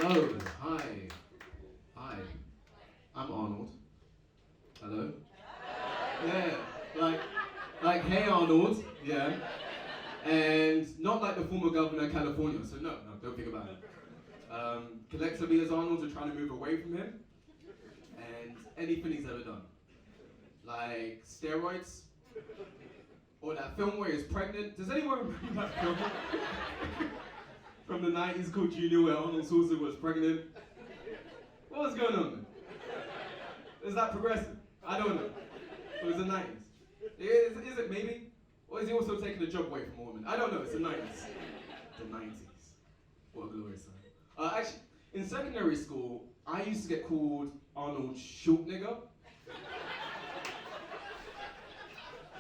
Hello, hi, hi. I'm Arnold. Hello. Yeah, like hey Arnold. Yeah, and not like the former governor of California. So no, don't think about it. Collectively, as Arnolds, we're trying to move away from him and anything he's ever done, like steroids or that film where he's pregnant. Does anyone remember that film from the 90s called Junior where Arnold Chukwu was pregnant? What was going on there? Is that progressive? I don't know. It was the 90s. Is it maybe? Or is he also taking a job away from a woman? I don't know, it's the 90s. The 90s. What a glorious time. Actually, in secondary school, I used to get called Arnold Chukwu.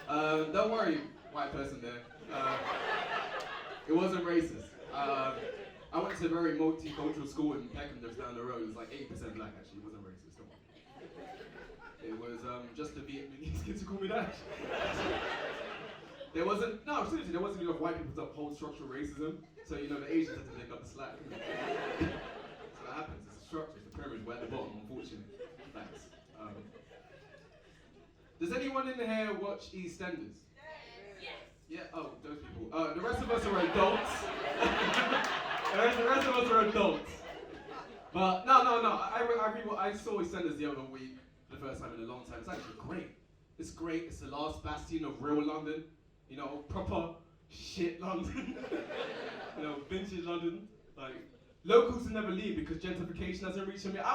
Don't worry, white person there. It wasn't racist. I went to a very multicultural school in Peckham just down the road. It was like 80% black actually, it wasn't racist, don't worry. It was just the Vietnamese kids who called me that. There wasn't enough white people to uphold structural racism, so you know the Asians had to pick up the slack. So that happens, it's a structure, it's a pyramid, we're at the bottom, unfortunately. Thanks. Does anyone in here watch EastEnders? Yes. Yeah, oh, those people. The rest of us are adults. the rest of us are adults. But no. I saw EastEnders the other week, the first time in a long time. It's actually great. It's great. It's the last bastion of real London. You know, proper shit London. You know, vintage London. Like, locals will never leave because gentrification hasn't reached them yet.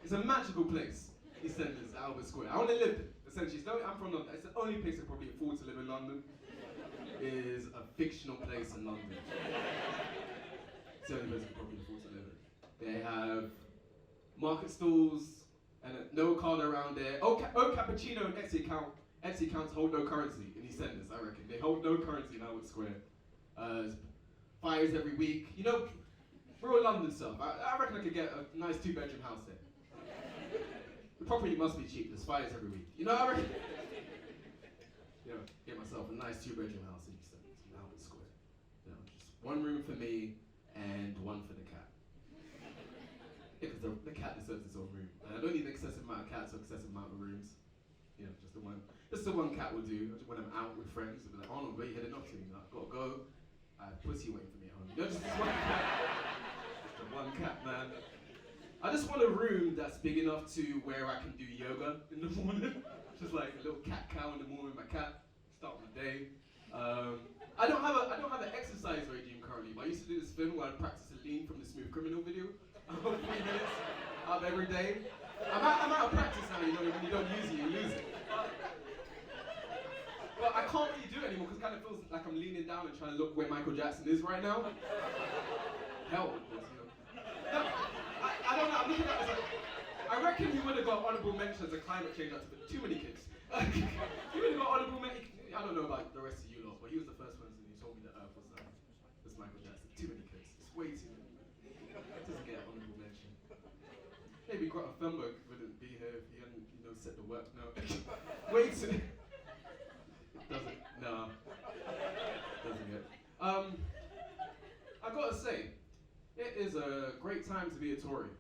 It's a magical place, EastEnders, Albert Square. I want to live there. Essentially, I'm from London. It's the only place I probably afford to live in London. Is a fictional place in London. It's the only place I probably afford to live in. They have market stalls and no card around there. Oh, Cappuccino and Etsy accounts hold no currency in EastEnders, I reckon. They hold no currency in Albert Square. Fires every week. You know, real London stuff. I reckon I could get a nice 2-bedroom house there. The property must be cheap. There's fires every week. You know, I reckon. You know, get myself a nice 2-bedroom house in EastEnders, in Albert Square. You know, just one room for me and one for the cat. Because the cat deserves its own room. And I don't need an excessive amount of cats or excessive amount of rooms. You know, just the one cat will do. When I'm out with friends, they'll be like, Arnold, where are you heading off to? You know, I've got to go. I have pussy waiting for me at home. You know, just one cat. Just the one cat, man. I just want a room that's big enough to where I can do yoga in the morning. Just like a little cat cow in the morning with my cat, start my day. I don't have an exercise regime currently, but I used to do this thing where I'd practice a lean from the Smooth Criminal video. 3 minutes of every day. I'm out of practice now, you know, when you don't use it, you lose it. But I can't really do it anymore because it kind of feels like I'm leaning down and trying to look where Michael Jackson is right now. Hell, of course, you know. No, I don't know, I'm looking at it like, I reckon he would have got honorable mention as a climate change actor, but too many kids. He would have got honorable mention. I don't know about the rest of you lot, but he was the first person who told me that Earth was Michael Jackson. Too many kids. It's way too many. It doesn't get honorable mention. Maybe Greta Thunberg wouldn't be here if he hadn't, you know, set the work. No. Way too. Doesn't. No. Doesn't yet. I gotta say, it is a great time to be a Tory.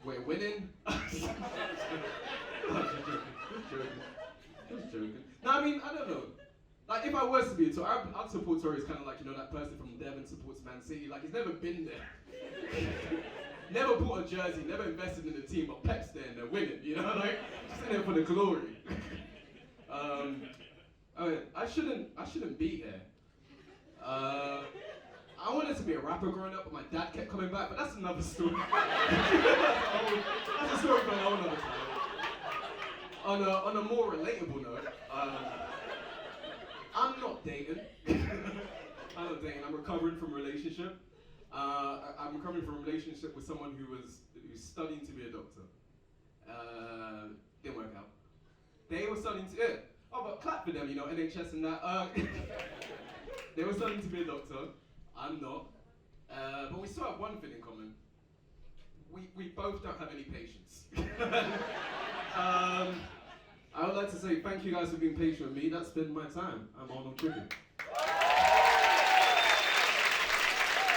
We're winning. Just joking. No, I mean, I don't know. Like, if I was to be a Tory, I'd support Tories kind of like, you know, that person from Devon supports Man City. Like, he's never been there. Never bought a jersey, never invested in the team, but Pep's there and they're winning, you know? Like, just in there for the glory. I shouldn't be here. I wanted to be a rapper growing up, but my dad kept coming back, but that's another story. That's a story for a whole other time. On a more relatable note, I'm not dating. I'm recovering from a relationship. I'm recovering from a relationship with someone who's studying to be a doctor. Didn't work out. They were studying to, oh, but clap for them, you know, NHS and that. They were studying to be a doctor. I'm not. But we still have one thing in common. We both don't have any patience. I would like to say thank you guys for being patient with me. That's been my time. I'm Arnold Chukwu.